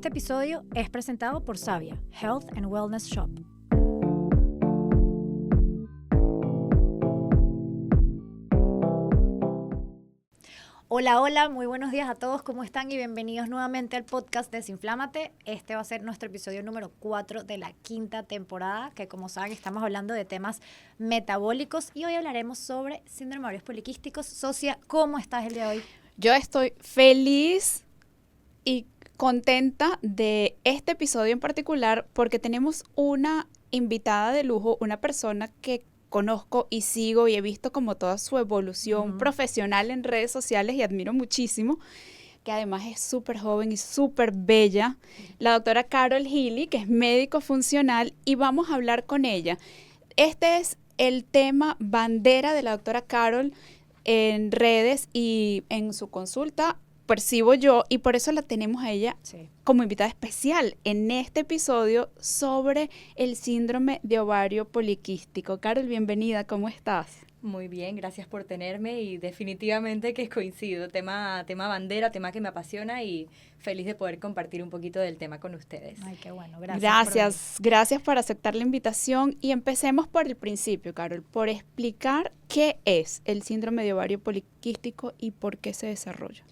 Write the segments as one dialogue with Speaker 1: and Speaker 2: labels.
Speaker 1: Este episodio es presentado por Savia, Health and Wellness Shop. Hola, hola, muy buenos días a todos, ¿cómo están? Y bienvenidos nuevamente al podcast Desinflámate. Este va a ser nuestro episodio número 4 de la 5ª temporada, que como saben estamos hablando de temas metabólicos y hoy hablaremos sobre síndrome de ovarios poliquísticos. Socia, ¿cómo estás el día de hoy?
Speaker 2: Yo estoy feliz y contenta de este episodio en particular porque tenemos una invitada de lujo, una persona que conozco y sigo y he visto como toda su evolución profesional en redes sociales y admiro muchísimo, que además es súper joven y súper bella, la doctora Carol Healy, que es médico funcional, y vamos a hablar con ella. Este es el tema bandera de la doctora Carol en redes y en su consulta, percibo yo, y por eso la tenemos a ella como invitada especial en este episodio sobre el síndrome de ovario poliquístico. Carol, bienvenida, ¿cómo estás?
Speaker 3: Muy bien, gracias por tenerme y definitivamente que coincido, tema bandera, tema que me apasiona y feliz de poder compartir un poquito del tema con ustedes.
Speaker 1: Ay, qué bueno,
Speaker 2: Gracias por aceptar la invitación y empecemos por el principio, Carol, por explicar qué es el síndrome de ovario poliquístico y por qué se desarrolla.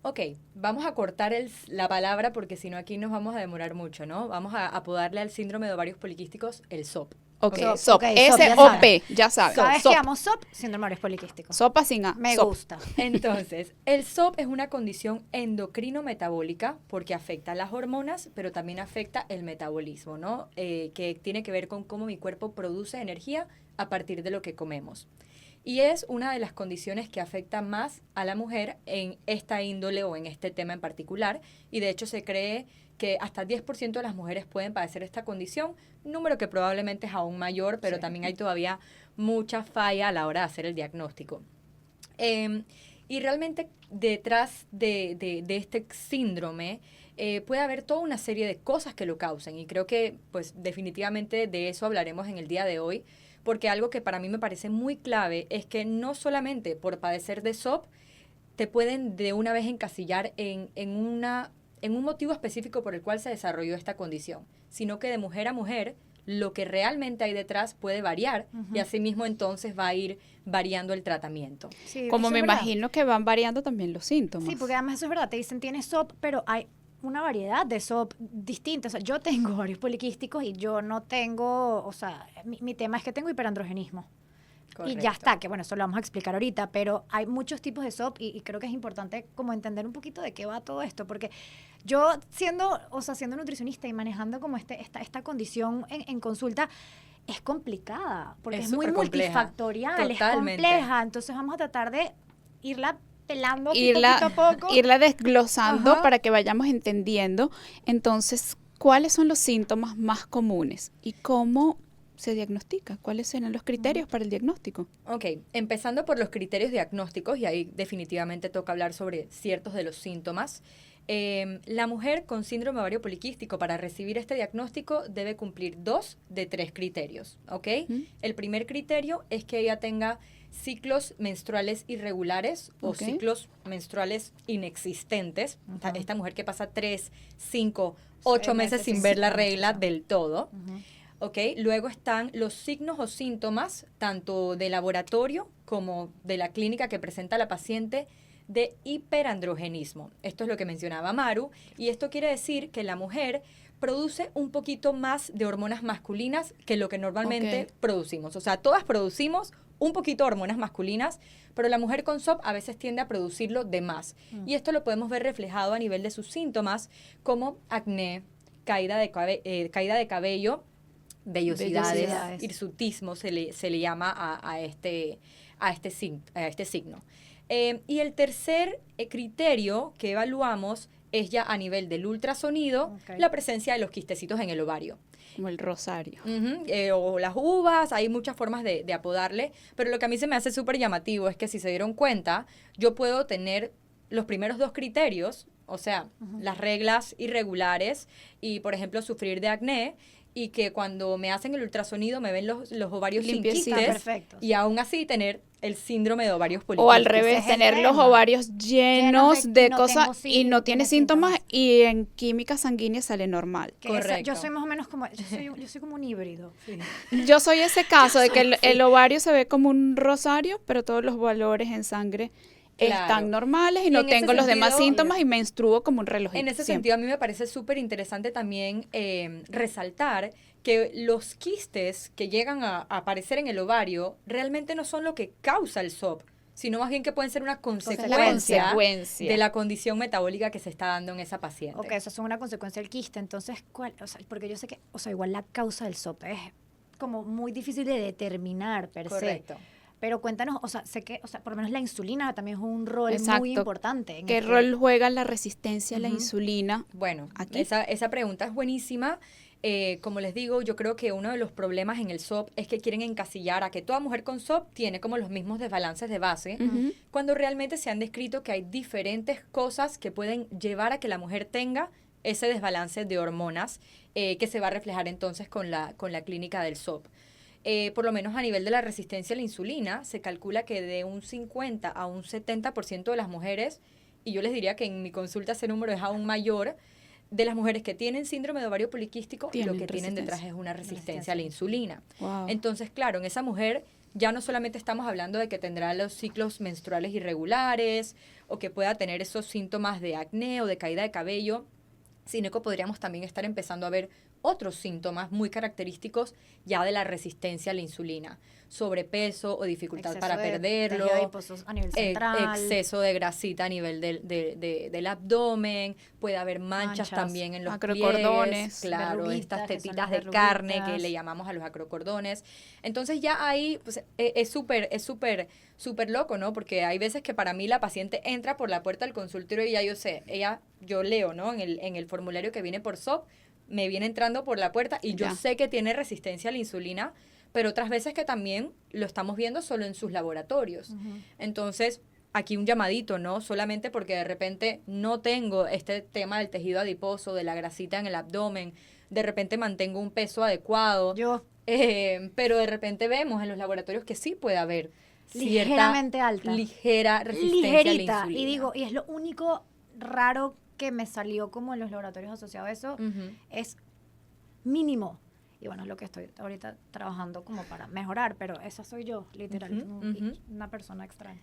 Speaker 3: Ok, vamos a cortar la palabra porque si no aquí nos vamos a demorar mucho, ¿no? Vamos a apodarle al síndrome de ovarios poliquísticos el SOP.
Speaker 2: Ok,
Speaker 1: SOP,
Speaker 2: S-O-P, ya sabes.
Speaker 1: ¿Sabes qué llamo SOP? Síndrome de ovarios poliquísticos.
Speaker 2: Sopa sin A.
Speaker 1: Me
Speaker 2: SOP.
Speaker 1: gusta.
Speaker 3: Entonces, el SOP es una condición endocrino-metabólica porque afecta las hormonas, pero también afecta el metabolismo, ¿no? Que tiene que ver con cómo mi cuerpo produce energía a partir de lo que comemos. Y es una de las condiciones que afecta más a la mujer en esta índole o en este tema en particular. Y de hecho se cree que hasta 10% de las mujeres pueden padecer esta condición, número que probablemente es aún mayor, pero también hay todavía mucha falla a la hora de hacer el diagnóstico. Y realmente detrás de este síndrome puede haber toda una serie de cosas que lo causen. Y creo que pues definitivamente de eso hablaremos en el día de hoy. Porque algo que para mí me parece muy clave es que no solamente por padecer de SOP te pueden de una vez encasillar en un motivo específico por el cual se desarrolló esta condición, sino que de mujer a mujer lo que realmente hay detrás puede variar y asimismo entonces va a ir variando el tratamiento.
Speaker 1: Sí,
Speaker 2: Como me
Speaker 1: es verdad.
Speaker 2: imagino que van variando también los síntomas.
Speaker 1: Sí, porque además eso es verdad, te dicen tienes SOP, pero hay una variedad de SOP distintas. O sea, yo tengo ovarios poliquísticos y yo no tengo, o sea, mi tema es que tengo hiperandrogenismo.
Speaker 3: Correcto.
Speaker 1: Y ya está, que bueno, eso lo vamos a explicar ahorita, pero hay muchos tipos de SOP y creo que es importante como entender un poquito de qué va todo esto, porque yo siendo nutricionista y manejando como esta condición en consulta, es complicada, porque es muy
Speaker 3: supercompleja.
Speaker 1: multifactorial,
Speaker 3: Totalmente.
Speaker 1: es compleja, entonces vamos a tratar de irla pelando poquito a poco.
Speaker 2: Irla desglosando
Speaker 1: Ajá.
Speaker 2: para que vayamos entendiendo. Entonces, ¿cuáles son los síntomas más comunes y cómo se diagnostica? ¿Cuáles serán los criterios para el diagnóstico?
Speaker 3: Ok, empezando por los criterios diagnósticos, y ahí definitivamente toca hablar sobre ciertos de los síntomas. La mujer con síndrome ovario poliquístico para recibir este diagnóstico debe cumplir 2 de 3 criterios, ¿ok? El primer criterio es que ella tenga ciclos menstruales irregulares o ciclos menstruales inexistentes. Esta mujer que pasa 3, 5, 8 meses sin ver la regla del todo. Okay. Luego están los signos o síntomas, tanto de laboratorio como de la clínica que presenta la paciente, de hiperandrogenismo. Esto es lo que mencionaba Maru, y esto quiere decir que la mujer produce un poquito más de hormonas masculinas que lo que normalmente producimos. O sea, todas producimos un poquito de hormonas masculinas, pero la mujer con SOP a veces tiende a producirlo de más. Y esto lo podemos ver reflejado a nivel de sus síntomas, como acné, caída de cabello, vellosidades, hirsutismo se le llama a este signo. Y el tercer criterio que evaluamos es ya a nivel del ultrasonido, la presencia de los quistecitos en el ovario.
Speaker 2: Como el rosario.
Speaker 3: O las uvas, hay muchas formas de apodarle, pero lo que a mí se me hace súper llamativo es que si se dieron cuenta, yo puedo tener los primeros 2 criterios, o sea, las reglas irregulares y, por ejemplo, sufrir de acné, y que cuando me hacen el ultrasonido me ven los ovarios sin quistes y aún así tener el síndrome de ovarios
Speaker 2: O
Speaker 3: poliquísticos.
Speaker 2: al revés,
Speaker 1: Ese es el
Speaker 2: tener los
Speaker 1: tema.
Speaker 2: ovarios llenos
Speaker 1: Llenos
Speaker 2: de
Speaker 1: no
Speaker 2: cosas
Speaker 1: tengo
Speaker 2: y no tiene síntomas
Speaker 1: síntomas.
Speaker 2: y en química sanguínea sale normal.
Speaker 1: Que esa-
Speaker 3: Correcto.
Speaker 1: yo soy más o menos como, yo soy como un híbrido.
Speaker 2: Yo soy ese caso de que el ovario se ve como un rosario, pero todos los valores en sangre
Speaker 3: Claro.
Speaker 2: están normales y
Speaker 3: Y
Speaker 2: no
Speaker 3: en ese
Speaker 2: tengo los demás
Speaker 3: sentido,
Speaker 2: síntomas y menstruo como un relojito.
Speaker 3: En ese
Speaker 2: siempre.
Speaker 3: sentido, a mí me parece súper interesante también resaltar que los quistes que llegan a aparecer en el ovario realmente no son lo que causa el SOP, sino más bien que pueden ser una consecuencia
Speaker 2: consecuencia.
Speaker 3: de la condición metabólica que se está dando en esa paciente.
Speaker 1: Ok, eso es una consecuencia del quiste. Entonces, ¿cuál? O sea, porque yo sé que, o sea, igual la causa del SOP es como muy difícil de determinar per se.
Speaker 3: Correcto.
Speaker 1: Pero cuéntanos, o sea, sé que, o sea, por lo menos la insulina también es un rol muy
Speaker 2: Exacto.
Speaker 1: importante.
Speaker 2: ¿Qué rol juega la resistencia a la insulina?
Speaker 3: Bueno,
Speaker 2: Aquí.
Speaker 3: esa pregunta es buenísima. Como les digo, yo creo que uno de los problemas en el SOP es que quieren encasillar a que toda mujer con SOP tiene como los mismos desbalances de base,
Speaker 2: Ujú.
Speaker 3: cuando realmente se han descrito que hay diferentes cosas que pueden llevar a que la mujer tenga ese desbalance de hormonas que se va a reflejar entonces con la clínica del SOP. Por lo menos a nivel de la resistencia a la insulina, se calcula que de un 50 a un 70% de las mujeres, y yo les diría que en mi consulta ese número es aún mayor, de las mujeres que tienen síndrome de ovario poliquístico, lo
Speaker 2: Tienen
Speaker 3: que tienen
Speaker 2: resistencia.
Speaker 3: detrás es una resistencia a la insulina.
Speaker 2: Wow.
Speaker 3: Entonces, claro, en esa mujer ya no solamente estamos hablando de que tendrá los ciclos menstruales irregulares o que pueda tener esos síntomas de acné o de caída de cabello, sino que podríamos también estar empezando a ver otros síntomas muy característicos ya de la resistencia a la insulina. Sobrepeso o dificultad
Speaker 1: Exceso
Speaker 3: para
Speaker 1: de
Speaker 3: perderlo.
Speaker 1: tejido adiposo a nivel central.
Speaker 3: Exceso de grasita a nivel del abdomen. Puede haber manchas
Speaker 1: Manchas,
Speaker 3: también en los
Speaker 2: acrocordones,
Speaker 3: pies. Claro,
Speaker 1: verruguitas,
Speaker 3: estas
Speaker 1: que son
Speaker 3: tetitas
Speaker 1: las
Speaker 3: de carne que
Speaker 1: verruguitas.
Speaker 3: le llamamos a los acrocordones. Entonces ya ahí pues, es súper loco, ¿no? Porque hay veces que para mí la paciente entra por la puerta del consultorio y ya yo sé, yo leo, ¿no? En el formulario que viene por SOP, me viene entrando por la puerta y yo
Speaker 2: Ya.
Speaker 3: sé que tiene resistencia a la insulina, pero otras veces que también lo estamos viendo solo en sus laboratorios. Entonces, aquí un llamadito, ¿no? Solamente porque de repente no tengo este tema del tejido adiposo, de la grasita en el abdomen, de repente mantengo un peso adecuado,
Speaker 1: Yo,
Speaker 3: pero de repente vemos en los laboratorios que sí puede haber cierta
Speaker 1: ligeramente alta.
Speaker 3: ligera resistencia a la
Speaker 1: Ligerita.
Speaker 3: insulina.
Speaker 1: Y digo, y es lo único raro que me salió como en los laboratorios asociados a eso,
Speaker 3: Ujú.
Speaker 1: es mínimo. Y bueno, es lo que estoy ahorita trabajando como para mejorar, pero esa soy yo, literal.
Speaker 3: Ujú, ujú.
Speaker 1: Una persona extraña.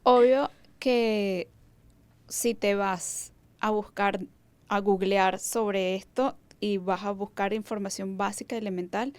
Speaker 2: Obvio que si te vas a buscar, a googlear sobre esto y vas a buscar información básica, elemental,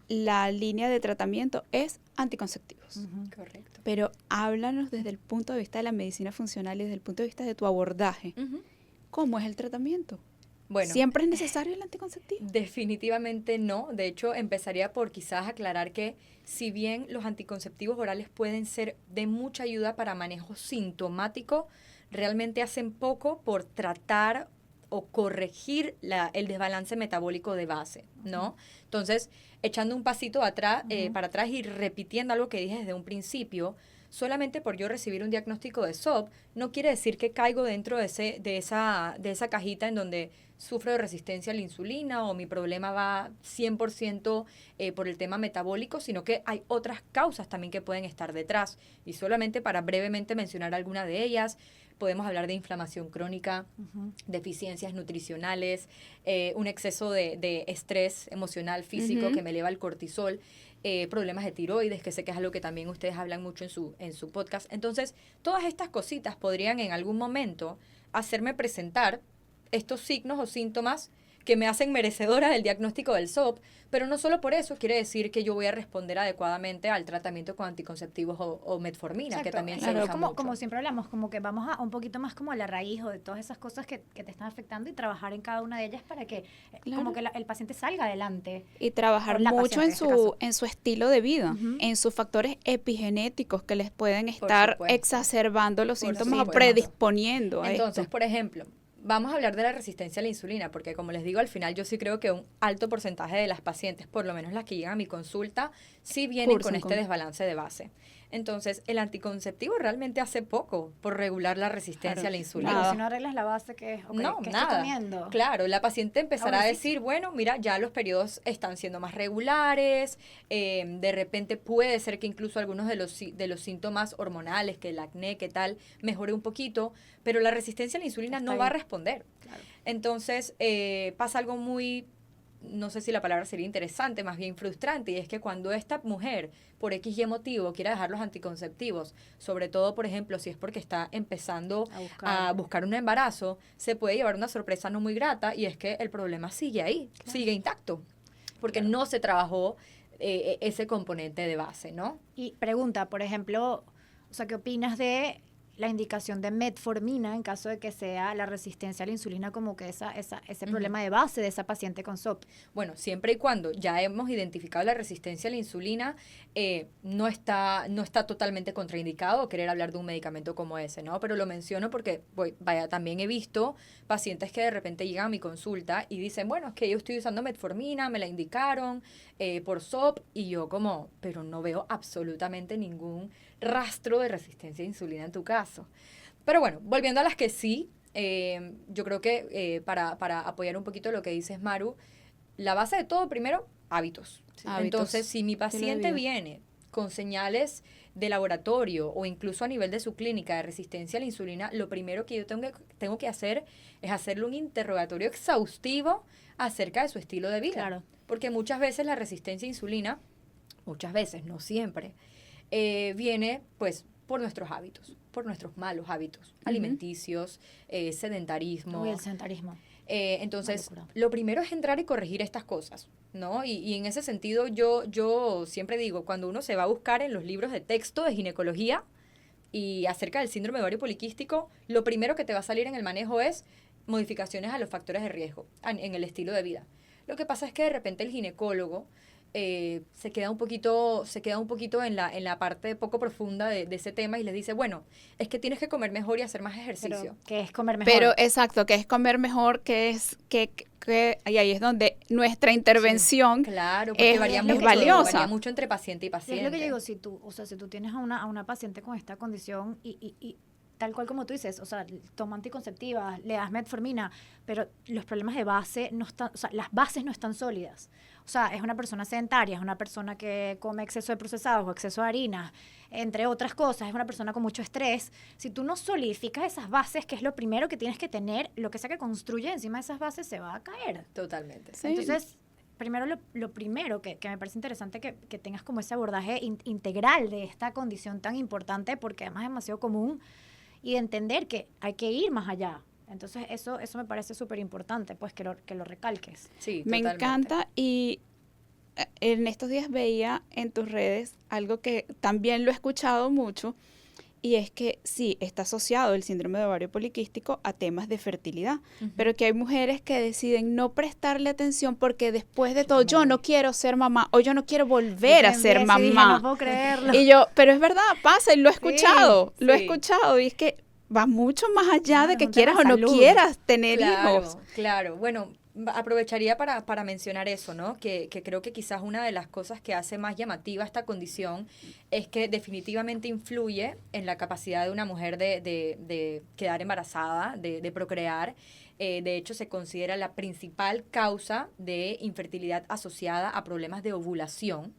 Speaker 2: la línea de tratamiento es anticonceptivos.
Speaker 3: Correcto.
Speaker 2: Pero háblanos desde el punto de vista de la medicina funcional y desde el punto de vista de tu abordaje.
Speaker 3: Ujú.
Speaker 2: ¿Cómo es el tratamiento?
Speaker 3: Bueno,
Speaker 2: ¿Siempre es necesario el anticonceptivo?
Speaker 3: definitivamente no. De hecho, empezaría por quizás aclarar que si bien los anticonceptivos orales pueden ser de mucha ayuda para manejo sintomático, realmente hacen poco por tratar o corregir el desbalance metabólico de base, ¿no? Entonces, echando un pasito atrás, para atrás y repitiendo algo que dije desde un principio, solamente por yo recibir un diagnóstico de SOP, no quiere decir que caigo dentro de esa cajita en donde sufro de resistencia a la insulina o mi problema va 100% por el tema metabólico, sino que hay otras causas también que pueden estar detrás. Y solamente para brevemente mencionar alguna de ellas, podemos hablar de inflamación crónica, deficiencias nutricionales, un exceso de estrés emocional, físico,
Speaker 2: Ujú.
Speaker 3: que me eleva el cortisol, problemas de tiroides, que sé que es algo que también ustedes hablan mucho en su podcast. Entonces, todas estas cositas podrían en algún momento hacerme presentar estos signos o síntomas que me hacen merecedora del diagnóstico del SOP, pero no solo por eso quiere decir que yo voy a responder adecuadamente al tratamiento con anticonceptivos o metformina, que
Speaker 1: Exacto.
Speaker 3: también se
Speaker 2: Claro,
Speaker 3: usa mucho.
Speaker 1: Como siempre hablamos, como que vamos a un poquito más como a la raíz o de todas esas cosas que te están afectando y trabajar en cada una de ellas para que
Speaker 2: Claro.
Speaker 1: como que el paciente salga adelante.
Speaker 2: Y trabajar
Speaker 1: O la
Speaker 2: mucho
Speaker 1: paciente,
Speaker 2: en
Speaker 1: en este caso.
Speaker 2: en su estilo de vida,
Speaker 1: Ujú.
Speaker 2: en sus factores epigenéticos que les pueden estar
Speaker 3: supuesto.
Speaker 2: exacerbando los
Speaker 3: Por
Speaker 2: síntomas o
Speaker 3: supuesto.
Speaker 2: predisponiendo a
Speaker 3: Entonces,
Speaker 2: esto.
Speaker 3: por ejemplo, vamos a hablar de la resistencia a la insulina, porque como les digo, al final yo sí creo que un alto porcentaje de las pacientes, por lo menos las que llegan a mi consulta, sí vienen
Speaker 2: Cursan
Speaker 3: con este
Speaker 2: con-
Speaker 3: desbalance de base. Entonces, el anticonceptivo realmente hace poco por regular la resistencia a la insulina.
Speaker 1: Claro, si no arreglas la base, ¿qué es? Okay,
Speaker 3: No,
Speaker 1: ¿qué
Speaker 3: nada.
Speaker 1: estoy comiendo?
Speaker 3: Claro, la paciente empezará a
Speaker 1: sí.
Speaker 3: decir, bueno, mira, ya los periodos están siendo más regulares, de repente puede ser que incluso algunos de los síntomas hormonales, que el acné, que tal, mejore un poquito, pero la resistencia a la insulina
Speaker 1: Está
Speaker 3: no
Speaker 1: ahí.
Speaker 3: va a responder.
Speaker 1: Claro.
Speaker 3: Entonces, pasa algo muy, no sé si la palabra sería interesante, más bien frustrante, y es que cuando esta mujer, por X y motivo, quiera dejar los anticonceptivos, sobre todo, por ejemplo, si es porque está empezando a buscar un embarazo, se puede llevar una sorpresa no muy grata, y es que el problema sigue ahí, sigue intacto, porque no se trabajó ese componente de base, ¿no?
Speaker 1: Y pregunta, por ejemplo, o sea, ¿qué opinas de la indicación de metformina en caso de que sea la resistencia a la insulina como que ese problema de base de esa paciente con SOP?
Speaker 3: Bueno, siempre y cuando ya hemos identificado la resistencia a la insulina, no está totalmente contraindicado querer hablar de un medicamento como ese, ¿no? Pero lo menciono porque, también he visto pacientes que de repente llegan a mi consulta y dicen, bueno, es que yo estoy usando metformina, me la indicaron por SOP, y yo como, pero no veo absolutamente ningún rastro de resistencia a insulina en tu caso. Pero bueno, volviendo a las que sí, yo creo que para apoyar un poquito lo que dices, Maru, la base de todo, primero, hábitos.
Speaker 2: Hábitos.
Speaker 3: Entonces, si mi paciente
Speaker 2: vida.
Speaker 3: viene con señales de laboratorio o incluso a nivel de su clínica de resistencia a la insulina, lo primero que yo tengo que hacer es hacerle un interrogatorio exhaustivo acerca de su estilo de vida.
Speaker 1: Claro.
Speaker 3: Porque muchas veces la resistencia a insulina, muchas veces, no siempre, viene pues por nuestros hábitos, por nuestros malos hábitos alimenticios, sedentarismo.
Speaker 1: Uy, el sedentarismo.
Speaker 3: Entonces,
Speaker 1: Una locura.
Speaker 3: lo primero es entrar y corregir estas cosas, ¿no? Y en ese sentido yo siempre digo, cuando uno se va a buscar en los libros de texto de ginecología y acerca del síndrome de ovario poliquístico, lo primero que te va a salir en el manejo es modificaciones a los factores de riesgo en el estilo de vida. Lo que pasa es que de repente el ginecólogo se queda un poquito en la parte poco profunda de ese tema y les dice, bueno, es que tienes que comer mejor y hacer más ejercicio.
Speaker 1: Pero, ¿qué es comer mejor?
Speaker 2: Pero exacto, que es comer mejor, y ahí es donde nuestra intervención
Speaker 3: Claro, porque
Speaker 2: es
Speaker 3: varía
Speaker 1: mucho,
Speaker 3: mucho,
Speaker 2: valiosa.
Speaker 3: varía mucho entre paciente y
Speaker 1: Y
Speaker 3: paciente.
Speaker 1: es lo que yo digo, si tú tienes a una paciente con esta condición y tal cual como tú dices, o sea, toma anticonceptivas, le das metformina, pero los problemas de base no están, o sea, las bases no están sólidas. O sea, es una persona sedentaria, es una persona que come exceso de procesados o exceso de harinas, entre otras cosas, es una persona con mucho estrés. Si tú no solidificas esas bases, que es lo primero que tienes que tener, lo que sea que construye encima de esas bases se va a caer.
Speaker 3: Totalmente.
Speaker 2: Sí.
Speaker 1: Entonces, primero lo primero que me parece interesante que tengas como ese abordaje integral de esta condición tan importante, porque además es demasiado común, y de entender que hay que ir más allá. Entonces, eso me parece súper importante, pues, que lo recalques.
Speaker 3: Sí,
Speaker 2: Me
Speaker 3: totalmente.
Speaker 2: encanta, y en estos días veía en tus redes algo que también lo he escuchado mucho, y es que sí, está asociado el síndrome de ovario poliquístico a temas de fertilidad, pero que hay mujeres que deciden no prestarle atención porque después de todo, yo no quiero ser mamá o yo no quiero volver a ser mamá.
Speaker 1: Dije, no puedo creerlo.
Speaker 2: Y yo, pero es verdad, pasa, y lo he escuchado, y es que va mucho más allá de que
Speaker 1: es un tema
Speaker 2: quieras
Speaker 1: de
Speaker 2: o no
Speaker 1: salud.
Speaker 2: quieras tener hijos.
Speaker 3: Claro. Bueno, aprovecharía para mencionar eso, ¿no? Que creo que quizás una de las cosas que hace más llamativa esta condición es que definitivamente influye en la capacidad de una mujer de quedar embarazada, de procrear. De hecho, se considera la principal causa de infertilidad asociada a problemas de ovulación.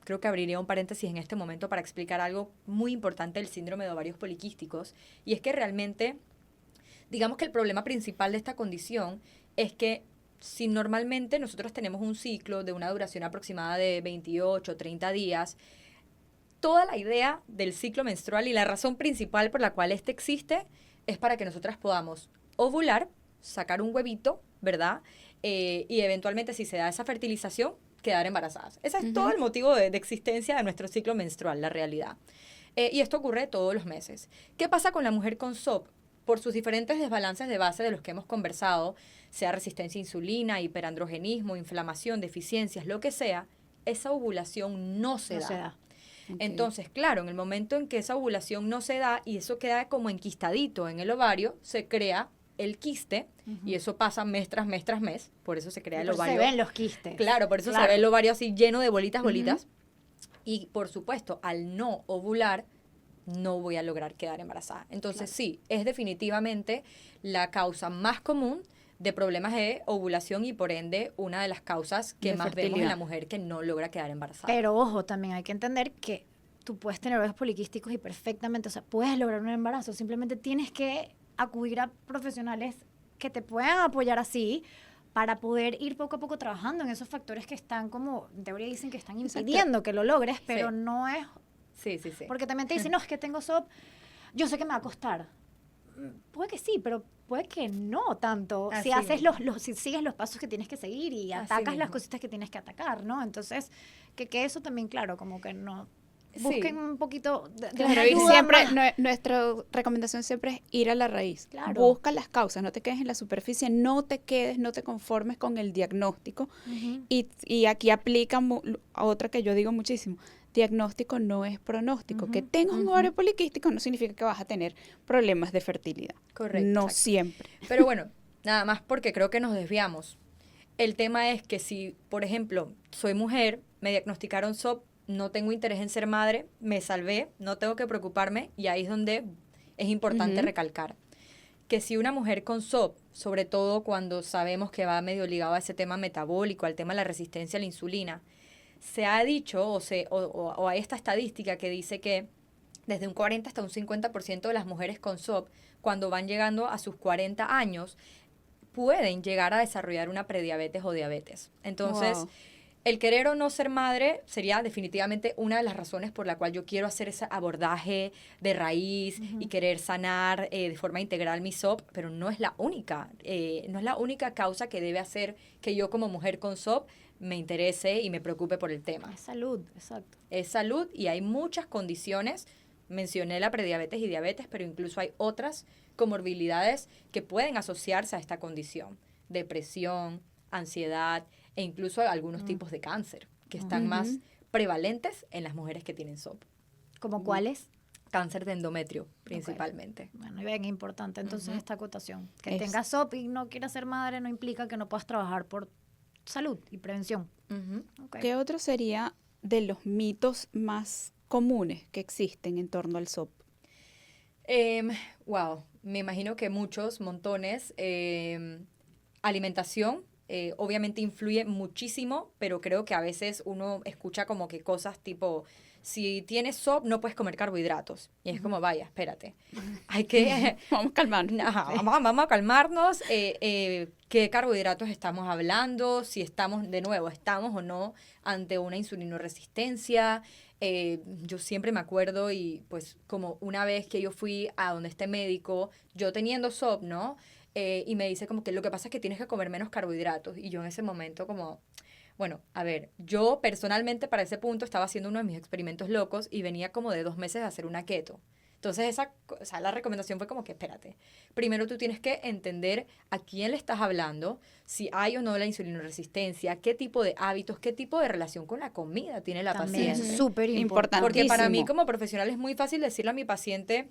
Speaker 3: Creo que abriría un paréntesis en este momento para explicar algo muy importante del síndrome de ovarios poliquísticos, y es que realmente, digamos que el problema principal de esta condición es que si normalmente nosotros tenemos un ciclo de una duración aproximada de 28 o 30 días, toda la idea del ciclo menstrual y la razón principal por la cual este existe es para que nosotras podamos ovular, sacar un huevito, ¿verdad? Y eventualmente, si se da esa fertilización, quedar embarazadas. Ese es todo el motivo de existencia de nuestro ciclo menstrual, la realidad. Y esto ocurre todos los meses. ¿Qué pasa con la mujer con SOP? Por sus diferentes desbalances de base de los que hemos conversado, sea resistencia a insulina, hiperandrogenismo, inflamación, deficiencias, lo que sea, esa ovulación no se da. Entonces, claro, en el momento en que esa ovulación no se da y eso queda como enquistadito en el ovario, se crea el quiste, y eso pasa mes tras mes tras mes, por eso se crea el ovario.
Speaker 1: Se ven los quistes.
Speaker 3: Claro, por eso se ve el ovario así lleno de bolitas. Y por supuesto, al no ovular, no voy a lograr quedar embarazada. Entonces, sí, es definitivamente la causa más común de problemas de ovulación y por ende una de las causas que
Speaker 2: De
Speaker 3: más vemos en
Speaker 2: fertilidad.
Speaker 3: la mujer que no logra quedar embarazada.
Speaker 1: Pero ojo, también hay que entender que tú puedes tener ovarios poliquísticos y perfectamente, o sea, puedes lograr un embarazo, simplemente tienes que acudir a profesionales que te puedan apoyar así para poder ir poco a poco trabajando en esos factores que están como, en teoría dicen que están
Speaker 2: Exacto.
Speaker 1: impidiendo que lo logres, pero
Speaker 3: Sí.
Speaker 1: no es,
Speaker 3: Sí, sí, sí.
Speaker 1: porque también te dicen, no, es que tengo SOP, yo sé que me va a costar. Puede que sí, pero puede que no tanto. Si
Speaker 3: Así
Speaker 1: haces
Speaker 3: mismo.
Speaker 1: si sigues los pasos que tienes que seguir y
Speaker 3: Así
Speaker 1: atacas las
Speaker 3: mismo.
Speaker 1: cositas que tienes que atacar, ¿no? Entonces, que eso también, claro, como que no.
Speaker 3: Sí.
Speaker 1: Busquen un poquito de
Speaker 2: Claro,
Speaker 1: una
Speaker 2: y
Speaker 1: ayuda
Speaker 2: siempre,
Speaker 1: más.
Speaker 2: nuestra recomendación siempre es ir a la raíz.
Speaker 1: Claro.
Speaker 2: Busca las causas, no te quedes en la superficie, no te conformes con el diagnóstico.
Speaker 1: Ujú.
Speaker 2: Y aquí aplica a otra que yo digo muchísimo. Diagnóstico no es pronóstico. Que
Speaker 1: Ujú,
Speaker 2: tengas un
Speaker 1: ujú.
Speaker 2: ovario poliquístico no significa que vas a tener problemas de fertilidad.
Speaker 3: Correcto.
Speaker 2: No
Speaker 3: Exacto.
Speaker 2: siempre.
Speaker 3: Pero bueno, nada más porque creo que nos desviamos. El tema es que si, por ejemplo, soy mujer, me diagnosticaron SOP, no tengo interés en ser madre, me salvé, no tengo que preocuparme, y ahí es donde es importante
Speaker 2: Ujú.
Speaker 3: recalcar que si una mujer con SOP, sobre todo cuando sabemos que va medio ligado a ese tema metabólico, al tema de la resistencia a la insulina, se ha dicho o hay esta estadística que dice que desde un 40 hasta un 50% de las mujeres con SOP, cuando van llegando a sus 40 años, pueden llegar a desarrollar una prediabetes o diabetes. Entonces,
Speaker 2: Wow.
Speaker 3: el querer o no ser madre sería definitivamente una de las razones por la cual yo quiero hacer ese abordaje de raíz y querer sanar de forma integral mi SOP, pero no es la única, no es la única causa que debe hacer que yo como mujer con SOP me interese y me preocupe por el tema.
Speaker 1: Es salud, exacto.
Speaker 3: Es salud y hay muchas condiciones, mencioné la prediabetes y diabetes, pero incluso hay otras comorbilidades que pueden asociarse a esta condición, depresión, ansiedad e incluso algunos tipos de cáncer que están más prevalentes en las mujeres que tienen SOP.
Speaker 1: ¿Como cuáles?
Speaker 3: Cáncer de endometrio, principalmente.
Speaker 1: Bueno, y bien importante entonces esta acotación. Que
Speaker 2: Es-
Speaker 1: tengas SOP y no quieras ser madre no implica que no puedas trabajar por salud y prevención.
Speaker 3: Ujú.
Speaker 1: Ok.
Speaker 2: ¿Qué otro sería de los mitos más comunes que existen en torno al SOP?
Speaker 3: Wow, me imagino que muchos, montones. Alimentación, obviamente influye muchísimo, pero creo que a veces uno escucha como que cosas tipo, si tienes SOP no puedes comer carbohidratos. Y es como, vaya, espérate. Hay que...
Speaker 2: Vamos a calmarnos.
Speaker 3: Ajá, vamos a calmarnos. ¿Qué carbohidratos estamos hablando? Si estamos, de nuevo, estamos o no ante una insulinoresistencia. Yo siempre me acuerdo y pues como una vez que yo fui a donde este médico, yo teniendo SOP, ¿no? Y me dice como que lo que pasa es que tienes que comer menos carbohidratos. Y yo en ese momento como, bueno, a ver, yo personalmente para ese punto estaba haciendo uno de mis experimentos locos y venía como de 2 meses de hacer una keto. Entonces o sea, la recomendación fue como que espérate. Primero tú tienes que entender a quién le estás hablando, si hay o no la insulinoresistencia, qué tipo de hábitos, qué tipo de relación con la comida tiene la
Speaker 1: También
Speaker 3: paciente.
Speaker 1: es súper importante.
Speaker 3: Porque para mí
Speaker 2: Importantísimo.
Speaker 3: como profesional es muy fácil decirle a mi paciente,